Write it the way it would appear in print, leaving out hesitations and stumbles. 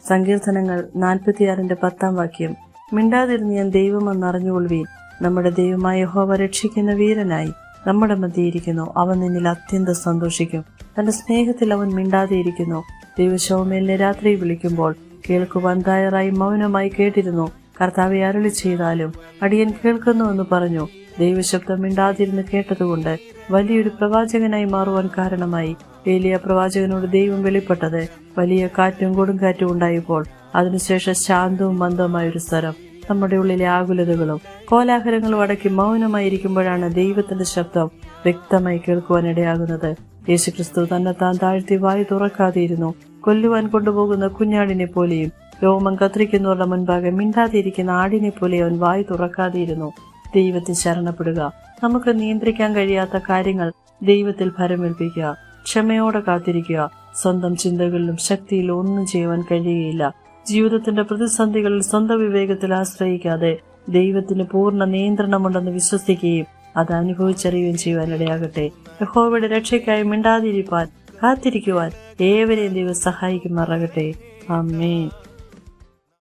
സങ്കീർത്തനങ്ങൾ 46:10 മിണ്ടാതിരുന്ന് ഞാൻ ദൈവമെന്നറിഞ്ഞുകൊള്ളുവീൻ. നമ്മുടെ ദൈവമായ യഹോവ രക്ഷിക്കുന്ന വീരനായി നമ്മുടെ മധ്യയിരിക്കുന്നു. അവൻ നിന്നിൽ അത്യന്തം സന്തോഷിക്കും. തന്റെ സ്നേഹത്തിൽ അവൻ മിണ്ടാതെയിരിക്കുന്നു. ദൈവശവമേലിനെ രാത്രി വിളിക്കുമ്പോൾ കേൾക്കുവാൻ തയ്യാറായി മൗനമായി കേട്ടിരുന്നു. കർത്താവെ അരുളി ചെയ്താലും അടിയൻ കേൾക്കുന്നുവെന്ന് പറഞ്ഞു. ദൈവശബ്ദം മിണ്ടാതിരുന്ന് കേട്ടതുകൊണ്ട് വലിയൊരു പ്രവാചകനായി മാറുവാൻ കാരണമായി. ഏലിയ പ്രവാചകനോട് ദൈവം വെളിപ്പെട്ടത് വലിയ കാറ്റും കൊടുങ്കാറ്റും ഉണ്ടായപ്പോൾ അതിനുശേഷം ശാന്തവും മന്ദവുമായൊരു സ്വരം. നമ്മുടെ ഉള്ളിലെ ആകുലതകളും കോലാഹലങ്ങളും അടക്കി മൗനമായിരിക്കുമ്പോഴാണ് ദൈവത്തിന്റെ ശബ്ദം വ്യക്തമായി കേൾക്കുവാനിടയാകുന്നത്. യേശുക്രിസ്തു തന്നെത്താൻ താഴ്ത്തി വായു തുറക്കാതെയിരുന്നു. കൊല്ലുവാൻ കൊണ്ടുപോകുന്ന കുഞ്ഞാടിനെ പോലെയും രോമം കത്തിരിക്കുന്നവരുടെ മുൻപാകെ മിണ്ടാതിരിക്കുന്ന ആടിനെ പോലെ അവൻ വായു തുറക്കാതെയിരുന്നു. ദൈവത്തിൽ ശരണപ്പെടുക. നമുക്ക് നിയന്ത്രിക്കാൻ കഴിയാത്ത കാര്യങ്ങൾ ദൈവത്തിൽ ഭരമേൽപ്പിക്കുക. ക്ഷമയോടെ കാത്തിരിക്കുക. സ്വന്തം ചിന്തകളിലും ശക്തിയിലും ഒന്നും ചെയ്യുവാൻ കഴിയുകയില്ല. ജീവിതത്തിന്റെ പ്രതിസന്ധികളിൽ സ്വന്തം വിവേകത്തിൽ ആശ്രയിക്കാതെ ദൈവത്തിന് പൂർണ്ണ നിയന്ത്രണമുണ്ടെന്ന് വിശ്വസിക്കുകയും അത് അനുഭവിച്ചറിയുകയും ചെയ്യുവാനിടയാകട്ടെ. യഹോവയുടെ രക്ഷയ്ക്കായി മിണ്ടാതിരിപ്പാൻ കാത്തിരിക്കുവാൻ ഏവരെയും ദൈവം സഹായിക്കുമാറാകട്ടെ. ആമേൻ.